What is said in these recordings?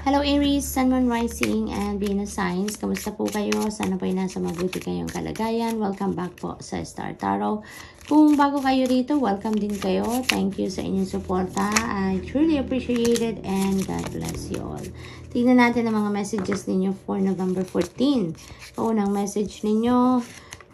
Hello Aries, Sun, Moon, Rising, and Venus signs. Kamusta po kayo? Sana po'y nasa mabuti kayong kalagayan. Welcome back po sa Star Tarot. Kung bago kayo rito, welcome din kayo. Thank you sa inyong suporta. I truly appreciate it and God bless you all. Tingnan natin ang mga messages ninyo for November 14. Unang message ninyo,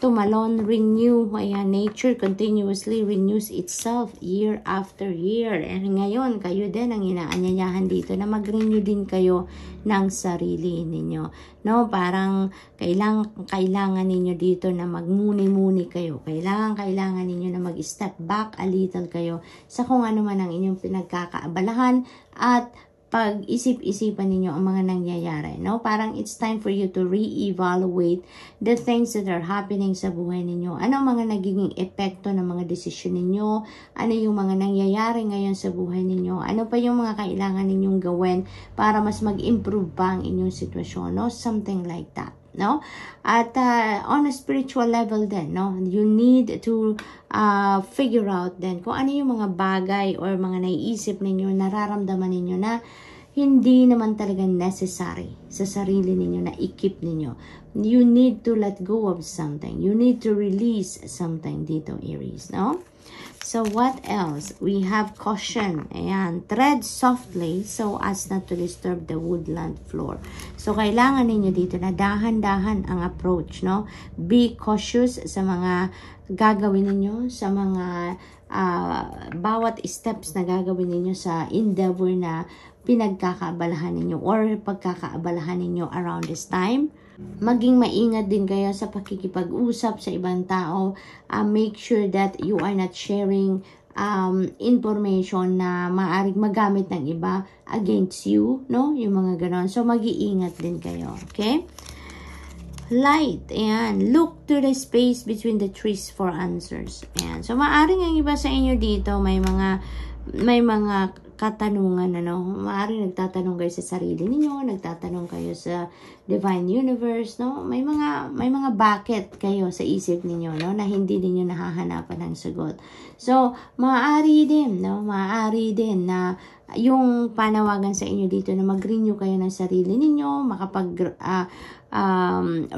tumalon, renew. Ayan, nature continuously renews itself year after year. And ngayon, kayo din ang inaanyayahan dito na mag-renew din kayo ng sarili ninyo. No, parang kailangan ninyo dito na magmuni-muni kayo. Kailangan ninyo na mag-step back a little kayo sa kung ano man ang inyong pinagkakaabalahan at pag-isip-isipan ninyo ang mga nangyayari, no? Parang it's time for you to re-evaluate the things that are happening sa buhay ninyo. Ano ang mga nagiging epekto ng mga desisyon ninyo? Ano yung mga nangyayari ngayon sa buhay ninyo? Ano pa yung mga kailangan ninyong gawin para mas mag-improve pa ang inyong sitwasyon, no? Something like that, no? At on a spiritual level din, no? You need to figure out din kung ano yung mga bagay or mga naiisip ninyo, nararamdaman ninyo na hindi naman talaga necessary sa sarili ninyo na i-keep ninyo. You need to let go of something. You need to release something dito, Aries, no? So, what else? We have caution. Ayan. Tread softly so as not to disturb the woodland floor. So, kailangan ninyo dito na dahan-dahan ang approach, no? Be cautious sa mga gagawin ninyo, sa mga bawat steps na gagawin ninyo sa endeavor na pinagkakaabalahan ninyo or pagkakaabalahan ninyo around this time. Maging maingat din kayo sa pakikipag-usap sa ibang tao. Make sure that you are not sharing information na maaaring magamit ng iba against you, no? Yung mga ganon. So, mag-iingat din kayo, okay? Light, ayan. Look to the space between the trees for answers. Ayan. So, maaaring ang iba sa inyo dito, may mga katanungan, ano? Maaaring nagtatanong kayo sa sarili ninyo, nagtatanong kayo sa divine universe, no? May mga bakit kayo sa isip ninyo, no? Na hindi ninyo nahahanapan ng sagot. So, maaari din, no? Maaari din na yung panawagan sa inyo dito na mag-renew kayo ng sarili ninyo,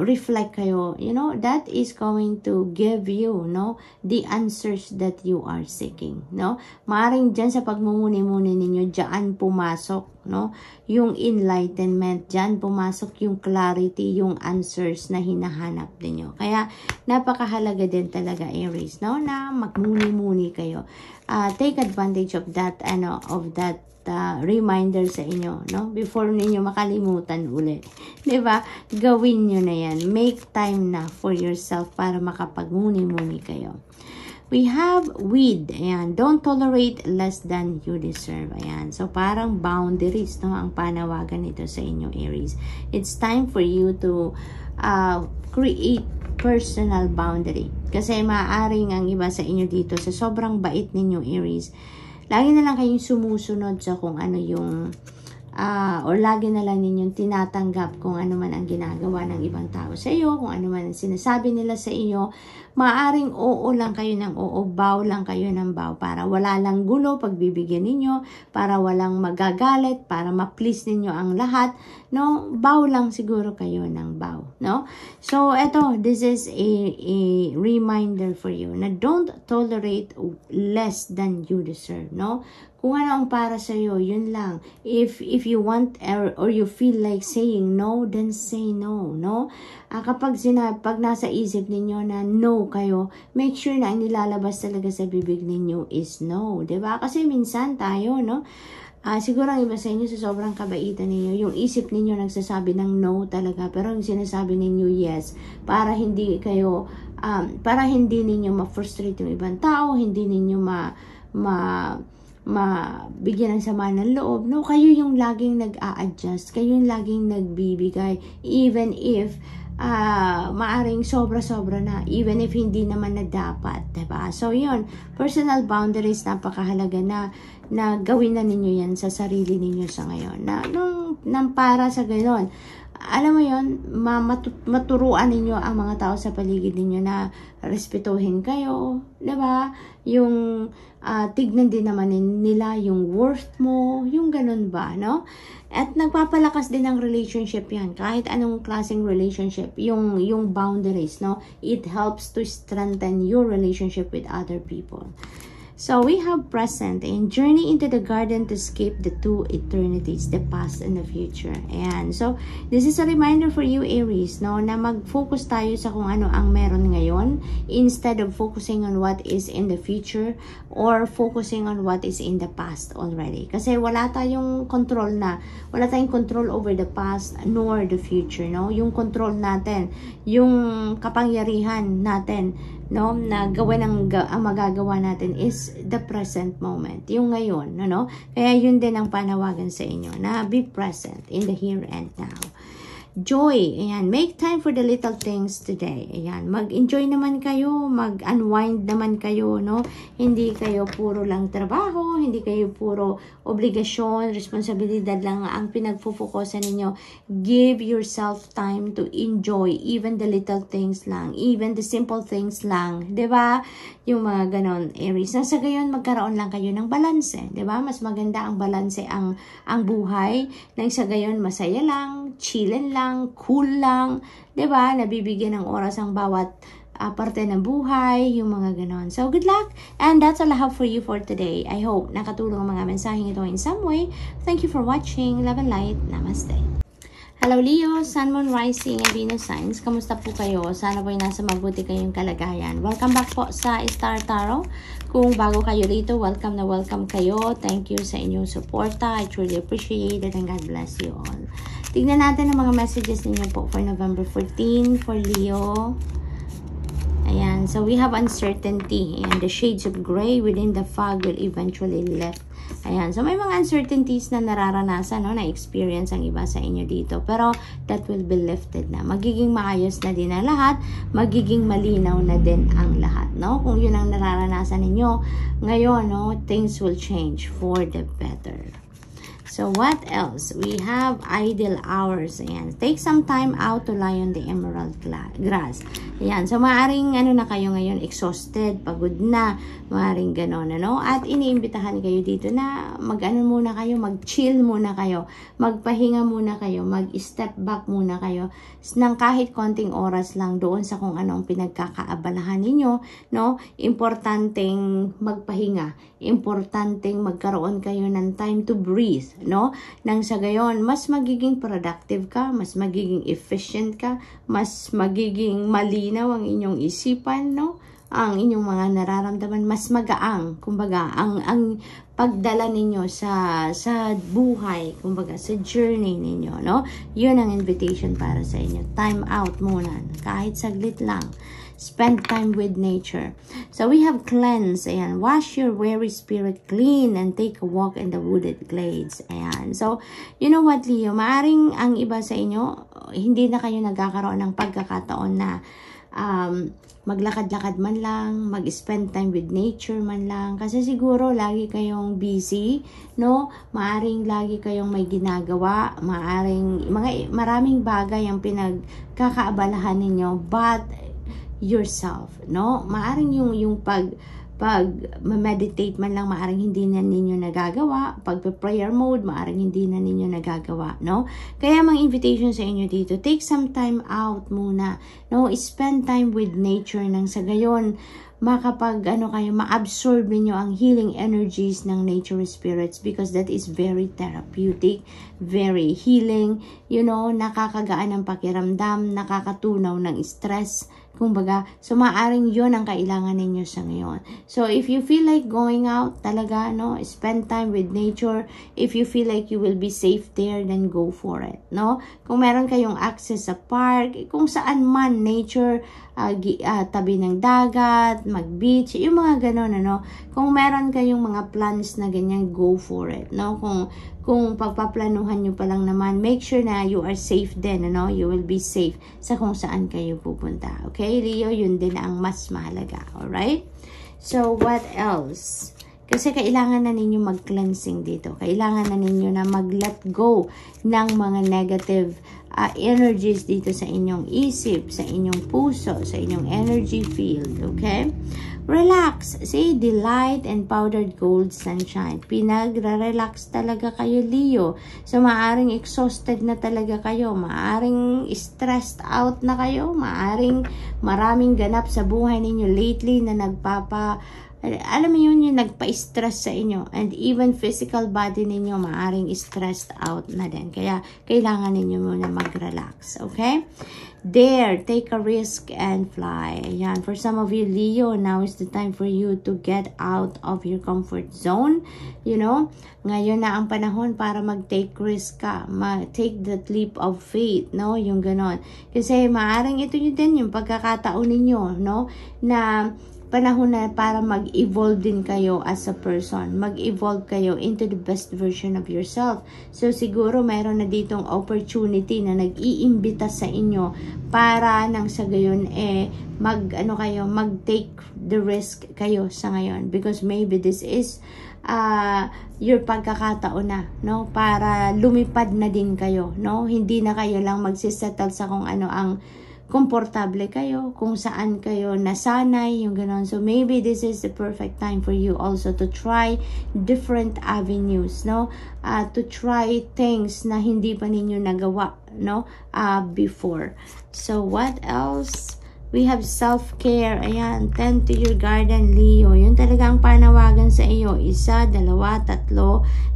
reflect kayo, you know, that is going to give you, no, the answers that you are seeking, no? Maaring dyan sa pagmumuni-muni ninyo, dyan pumasok, no, yung enlightenment, dyan pumasok yung clarity, yung answers na hinahanap ninyo. Kaya, napakahalaga din talaga, Aries, no, na magmuni-muni kayo. Take advantage of that, reminder sa inyo, no? Before ninyo makalimutan ulit. 'Di ba? Gawin niyo na 'yan. Make time na for yourself para makapagmuni-muni kayo. We have weed. Ayan. Don't tolerate less than you deserve. Ayan. So, parang boundaries, no? Ang panawagan nito sa inyo, Aries. It's time for you to create personal boundary. Kasi maaaring ang iba sa inyo dito, sa sobrang bait ninyo, Aries, lagi na lang kayong sumusunod sa kung ano yung or lagi na lang ninyong tinatanggap kung ano man ang ginagawa ng ibang tao sa iyo, kung ano man ang sinasabi nila sa iyo. Maaring oo lang kayo ng oo, bow lang kayo ng bow para wala lang gulo pagbibigyan ninyo, para walang magagalit, para ma-please ninyo ang lahat, no? Bow lang siguro kayo ng bow, no? So, this is a reminder for you na don't tolerate less than you deserve, no? Kung ano ang para sa iyo, yun lang. If you want or you feel like saying no, then say no, no? Kapag pag nasa isip ninyo na no kayo, make sure na ang nilalabas talaga sa bibig ninyo is no, 'di ba? Kasi minsan tayo, no? Siguro ang iba sa inyo sa sobrang kabaitan ninyo, yung isip ninyo nagsasabi ng no talaga, pero yung sinasabi ninyo yes, para hindi kayo, para hindi ninyo ma-frustrate yung ibang tao, hindi ninyo bigyan ng sama ng loob, no? Kayo yung laging nag-a-adjust, kayo yung laging nagbibigay, even if maaring sobra-sobra na, even if hindi naman na dapat, diba? So, yun, personal boundaries, napakahalaga na gawin na ninyo yan sa sarili ninyo sa ngayon, nang para sa gayon, alam mo yon, maturuan ninyo ang mga tao sa paligid ninyo na respetuhin kayo, 'di ba? Yung tignan din naman nila yung worth mo, yung ganun ba, no? At nagpapalakas din ng relationship yan, kahit anong klaseng relationship, yung boundaries, no? It helps to strengthen your relationship with other people. So we have present and journey into the garden to escape the two eternities, the past and the future. Ayan. So this is a reminder for you, Aries, no, na mag-focus tayo sa kung ano ang meron ngayon instead of focusing on what is in the future or focusing on what is in the past already. Kasi wala tayong control over the past nor the future, no? Yung control natin, yung kapangyarihan natin, no, na gawin ang magagawa natin is the present moment, yung ngayon, no? Kaya yun din ang panawagan sa inyo, na be present in the here and now. Joy, ayan, make time for the little things today. Ayan, mag-enjoy naman kayo, mag-unwind naman kayo, no? Hindi kayo puro lang trabaho, hindi kayo puro obligasyon, responsibilidad lang ang pinagpupukosan ninyo. Give yourself time to enjoy even the little things lang, even the simple things lang, 'di ba? Yung mga ganon, Aries. Nasa gayon, magkaroon lang kayo ng balanse, 'di ba? Mas maganda ang balanse ang buhay. Nang sa gayon, masaya lang, chillin lang, cool lang, 'di ba? Nabibigyan ng oras ang bawat parte ng buhay, yung mga ganon. So, good luck! And that's all I have for you for today. I hope nakatulong ang mga mensaheng ito in some way. Thank you for watching. Love and light. Namaste. Hello Leo, Sun, Moon, Rising, and Venus signs. Kamusta po kayo? Sana po'y nasa mabuti kayong kalagayan. Welcome back po sa Star Tarot. Kung bago kayo rito, welcome na welcome kayo. Thank you sa inyong suporta. I truly appreciate it and God bless you all. Tignan natin ang mga messages ninyo po for November 14 for Leo. Ayan, so we have uncertainty and the shades of gray within the fog will eventually lift. Ayan, so may mga uncertainties na nararanasan, no, na experience ang iba sa inyo dito. Pero that will be lifted na. Magiging maayos na din ang lahat, magiging malinaw na din ang lahat, no? Kung yun ang nararanasan ninyo ngayon, no, things will change for the better. So, what else? We have idle hours. Ayan. Take some time out to lie on the emerald grass. Ayan. So, maaring ano na kayo ngayon, exhausted, pagod na, maaring ganon, ano? At iniimbitahan kayo dito na mag-ano muna kayo, mag-chill muna kayo, magpahinga muna kayo, mag-step back muna kayo, ng kahit konting oras lang doon sa kung anong pinagkakaabalahan ninyo, no? Importanteng magpahinga, importanteng magkaroon kayo ng time to breathe, no? Nang sa gayon, mas magiging productive ka, mas magiging efficient ka, mas magiging malinaw ang inyong isipan, no? Ang inyong mga nararamdaman, mas magaang, kumbaga, ang pagdala ninyo sa buhay, kumbaga, sa journey ninyo, no? Yun ang invitation para sa inyo. Time out muna, kahit saglit lang. Spend time with nature. So we have cleanse. Ayan. Wash your weary spirit clean and take a walk in the wooded glades. Ayan. So, you know what, Leo? Maaring ang iba sa inyo, hindi na kayo nagkakaroon ng pagkakataon na maglakad-lakad man lang, mag-spend time with nature man lang. Kasi siguro lagi kayong busy, no? Maaring lagi kayong may ginagawa, maraming bagay ang pinagkakaabalahan ninyo, but yourself, no? Maaring yung mag-meditate man lang, maaring hindi na ninyo nagagawa. Pag-prayer mode, maaring hindi na ninyo nagagawa, no? Kaya mang invitation sa inyo dito, take some time out muna, no? Spend time with nature nang sa gayon, ma-absorb ninyo ang healing energies ng nature spirits because that is very therapeutic, very healing, you know, nakakagaan ng pakiramdam, nakakatunaw ng stress, kumbaga, so maaring yon ang kailangan ninyo sa ngayon. So, if you feel like going out talaga, no, spend time with nature. If you feel like you will be safe there, then go for it, no? Kung meron kayong access sa park, kung saan man, nature, tabi ng dagat, mag-beach, yung mga ganon, ano? Kung meron kayong mga plans na ganyan, go for it, no? Kung pagpaplanuhan nyo pa lang naman, make sure na you are safe din, ano? You will be safe sa kung saan kayo pupunta. Okay, Leo, yun din ang mas mahalaga. Alright? So, what else? Kasi kailangan na ninyo mag-cleansing dito. Kailangan na ninyo na mag-let go ng mga negative energies dito sa inyong isip, sa inyong puso, sa inyong energy field. Okay? Relax. See, delight and powdered gold sunshine. Pinag-relax talaga kayo, Leo. So, maaring exhausted na talaga kayo. Maaring stressed out na kayo. Maaring maraming ganap sa buhay ninyo lately na alam mo yun, yung nagpa-stress sa inyo. And even physical body ninyo, maaring stressed out na din. Kaya, kailangan ninyo muna mag-relax. Okay? Dare, take a risk and fly. Ayan. For some of you, Leo, now is the time for you to get out of your comfort zone. You know, ngayon na ang panahon para mag-take risk ka. Take that leap of faith, no? Yung ganon. Kasi maaring ito nyo din yung pagkakataon ninyo, no? Na panahon na para mag-evolve din kayo as a person. Mag-evolve kayo into the best version of yourself. So, siguro mayroon na ditong opportunity na nag-iimbita sa inyo para nang sa gayon, mag-take the risk kayo sa ngayon. Because maybe this is your pagkakataon na, no? Para lumipad na din kayo, no? Hindi na kayo lang magsisettle sa kung ano ang komportable kayo, kung saan kayo nasanay, yung ganon. So, maybe this is the perfect time for you also to try different avenues, no? To try things na hindi pa ninyo nagawa, no? Before. So, what else? We have self-care. Ayan, tend to your garden, Leo. Yun talaga ang panawagan sa iyo. 1, 2, 3.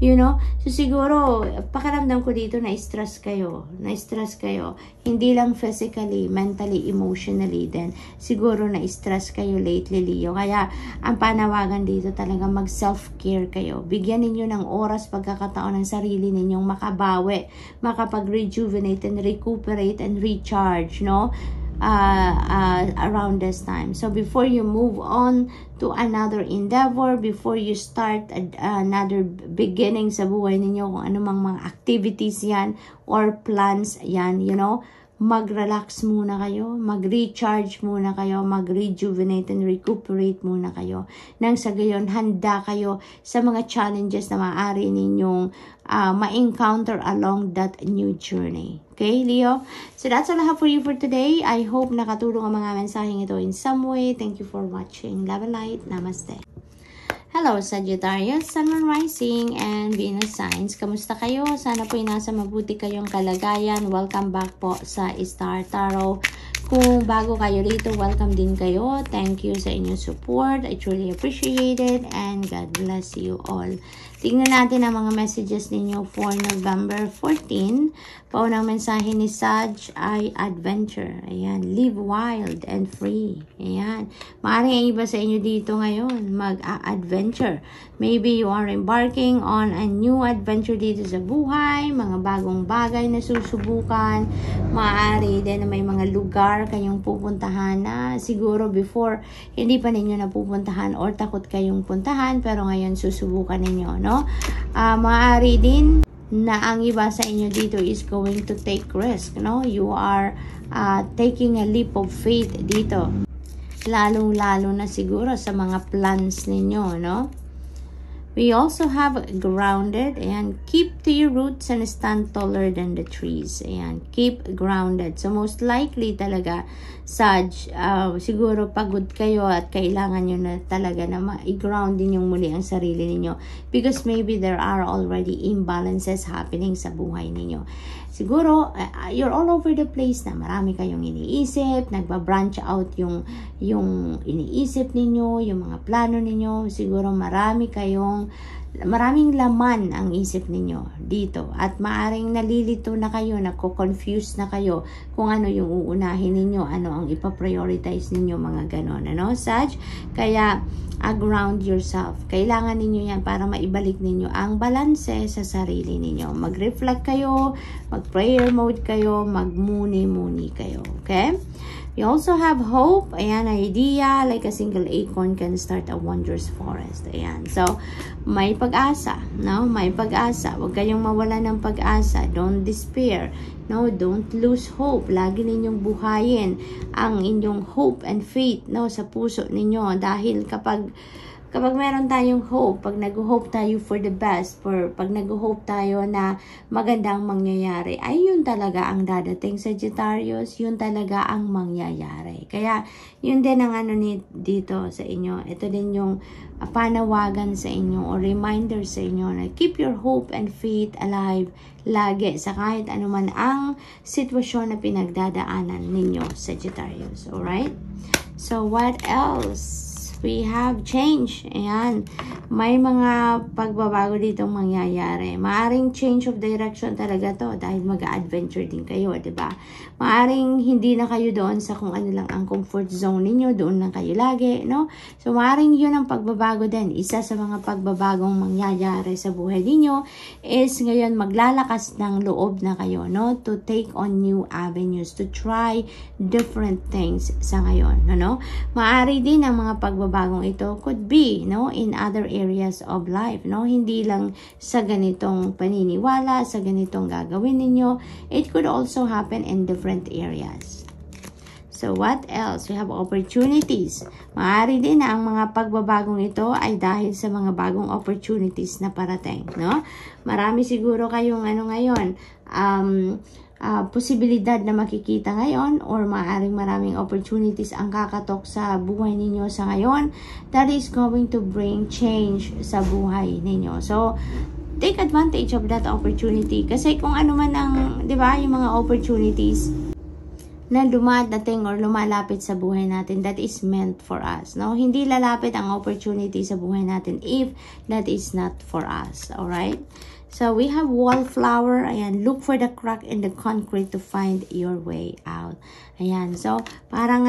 You know? So, siguro, pakiramdam ko dito na stress kayo. Na-stress kayo. Hindi lang physically, mentally, emotionally din. Siguro na-stress kayo lately, Leo. Kaya, ang panawagan dito talaga mag-self-care kayo. Bigyan ninyo ng oras, pagkakataon ng sarili ninyong makabawi, makapag-rejuvenate and recuperate and recharge, no? Around this time. So before you move on to another endeavor, before you start another beginning sa buhay ninyo, kung anumang mga activities yan or plans yan, you know, mag-relax muna kayo, mag-recharge muna kayo, mag-rejuvenate and recuperate muna kayo. Nang sa gayon, handa kayo sa mga challenges na maaari ninyong ma-encounter along that new journey. Okay, Leo? So that's all I have for you for today. I hope nakatulong ang mga mensaheng ito in some way. Thank you for watching. Love and light. Namaste. Hello, Sagittarius, Sun, Moon, Rising, and Venus signs. Kamusta kayo? Sana po nasa mabuti kayong kalagayan. Welcome back po sa Star Tarot. Kung bago kayo rito, welcome din kayo. Thank you sa inyong support. I truly appreciate it. And God bless you all. Tingnan natin ang mga messages ninyo for November 14. Paunang mensahe ni Sag ay adventure. Ayan. Live wild and free. Ayan. Maaaring ang iba sa inyo dito ngayon mag-adventure. Maybe you are embarking on a new adventure dito sa buhay. Mga bagong bagay na susubukan. Maaari din na may mga lugar kayong pupuntahan na siguro before hindi pa ninyo napupuntahan or takot kayong puntahan pero ngayon susubukan ninyo, no? Maaari din na ang iba sa inyo dito is going to take risk, no? You are taking a leap of faith dito. Lalong-lalo na siguro sa mga plans ninyo, no? We also have grounded and keep to your roots and stand taller than the trees. Ayan, keep grounded. So most likely talaga, Sag, siguro pagod kayo at kailangan nyo na talaga na ma-ground din yung muli ang sarili ninyo. Because maybe there are already imbalances happening sa buhay ninyo. Siguro, you're all over the place na marami kayong iniisip, nagba-branch out yung iniisip ninyo, yung mga plano ninyo. Siguro maraming laman ang isip ninyo dito. At maaring nalilito na kayo, nako-confuse na kayo kung ano yung uunahin ninyo, ano ang ipaprioritize ninyo, mga ganon. Ano, Sag? Kaya, ground yourself. Kailangan ninyo yan para maibalik ninyo ang balanse sa sarili ninyo. Mag-reflect kayo, mag-prayer mode kayo, mag-muni-muni kayo. Okay? We also have hope. Ayan, idea. Like a single acorn can start a wondrous forest. Ayan. So, may pag-asa. No? May pag-asa. Huwag kayong mawala ng pag-asa. Don't despair. No? Don't lose hope. Lagi ninyong buhayin ang inyong hope and faith, no, sa puso ninyo. Dahil kapag kapag meron tayong hope, pag nag-hope tayo for the best, pag nag-hope tayo na magandang mangyayari, ay yun talaga ang dadating, Sagittarius, yun talaga ang mangyayari. Kaya, yun din ang dito sa inyo. Ito din yung panawagan sa inyo or reminder sa inyo na keep your hope and faith alive lagi sa kahit anuman ang sitwasyon na pinagdadaanan ninyo, Sagittarius. Alright? So, what else? We have change. Ayan. May mga pagbabago ditong mangyayari. Maaring change of direction talaga to dahil mag-adventure din kayo, diba? Maaring hindi na kayo doon sa kung ano lang ang comfort zone ninyo, doon lang kayo lagi, no? So, maaring yun ang pagbabago din. Isa sa mga pagbabagong mangyayari sa buhay ninyo is ngayon maglalakas ng loob na kayo, no? To take on new avenues, to try different things sa ngayon, no? Maari din ang mga pagbabagong ito could be, no, in other areas of life, no? Hindi lang sa ganitong paniniwala, sa ganitong gagawin ninyo. It could also happen in different areas. So, what else? We have opportunities. Maaari din na ang mga pagbabagong ito ay dahil sa mga bagong opportunities na parating, no? Marami siguro kayong ngayon, posibilidad na makikita ngayon or maaaring maraming opportunities ang kakatok sa buhay ninyo sa ngayon that is going to bring change sa buhay ninyo. So, take advantage of that opportunity kasi kung ano man ang, di ba, yung mga opportunities na dumadating or lumalapit sa buhay natin, that is meant for us, no? Hindi lalapit ang opportunity sa buhay natin if that is not for us, alright? So, we have wallflower. Ayan, look for the crack in the concrete to find your way out. Ayan, so, parang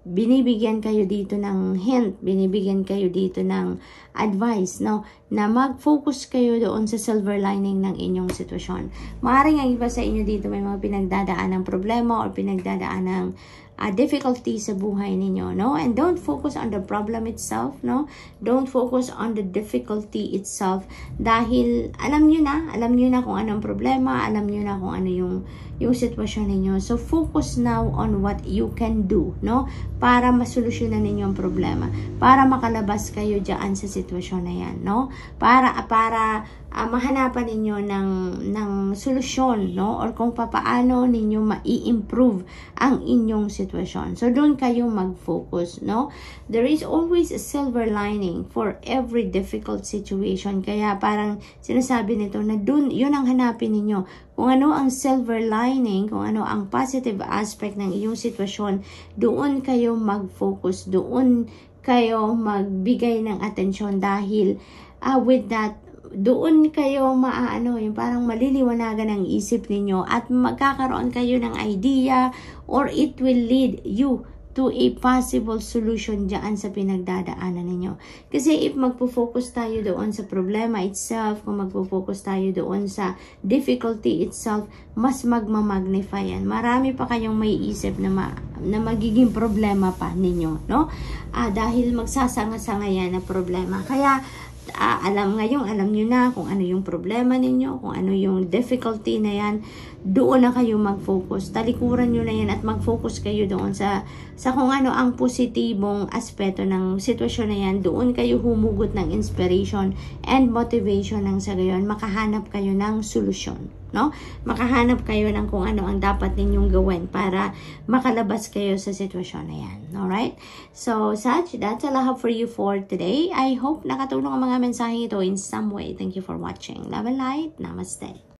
binibigyan kayo dito ng hint, binibigyan kayo dito ng advice, no? Na mag-focus kayo doon sa silver lining ng inyong sitwasyon. Maaaring ang iba sa inyo dito may mga pinagdadaan ng problema or pinagdadaan ng difficulty sa buhay ninyo, no? And don't focus on the problem itself, no? Don't focus on the difficulty itself dahil alam nyo na kung anong problema, alam nyo na kung ano yung sitwasyon ninyo. So, focus now on what you can do, no? Para masolusyonan ninyo ang problema. Para makalabas kayo dyan sa sitwasyon na yan, no? Para mahanapan ninyo ng solusyon, no? Or kung papaano ninyo mai-improve ang inyong sitwasyon. So, doon kayo mag-focus, no? There is always a silver lining for every difficult situation. Kaya parang sinasabi nito na doon, yun ang hanapin ninyo. Kung ano ang silver lining, kung ano ang positive aspect ng iyong sitwasyon, doon kayo mag-focus, doon kayo magbigay ng atensyon dahil with that, doon kayo yung parang maliliwanagan ang isip ninyo at magkakaroon kayo ng idea or it will lead you to a possible solution dyan sa pinagdadaanan ninyo. Kasi if magpo-focus tayo doon sa problema itself, kung magpo-focus tayo doon sa difficulty itself, mas magmamagnify yan. Marami pa kayong may isip na magiging problema pa ninyo, no? Dahil magsasanga-sanga yan na problema. Kaya, alam nyo na kung ano yung problema ninyo, kung ano yung difficulty na yan, doon na kayo mag-focus. Talikuran nyo na yan at mag-focus kayo doon sa kung ano ang positibong aspeto ng sitwasyon na yan. Doon kayo humugot ng inspiration and motivation ng sa gayon. Makahanap kayo ng solusyon, no? Makahanap kayo ng kung ano ang dapat ninyong gawin para makalabas kayo sa sitwasyon na yan. Alright? So, Sag, that's all I have for you for today. I hope nakatulong ang mga mensaheng ito in some way. Thank you for watching. Love and light. Namaste.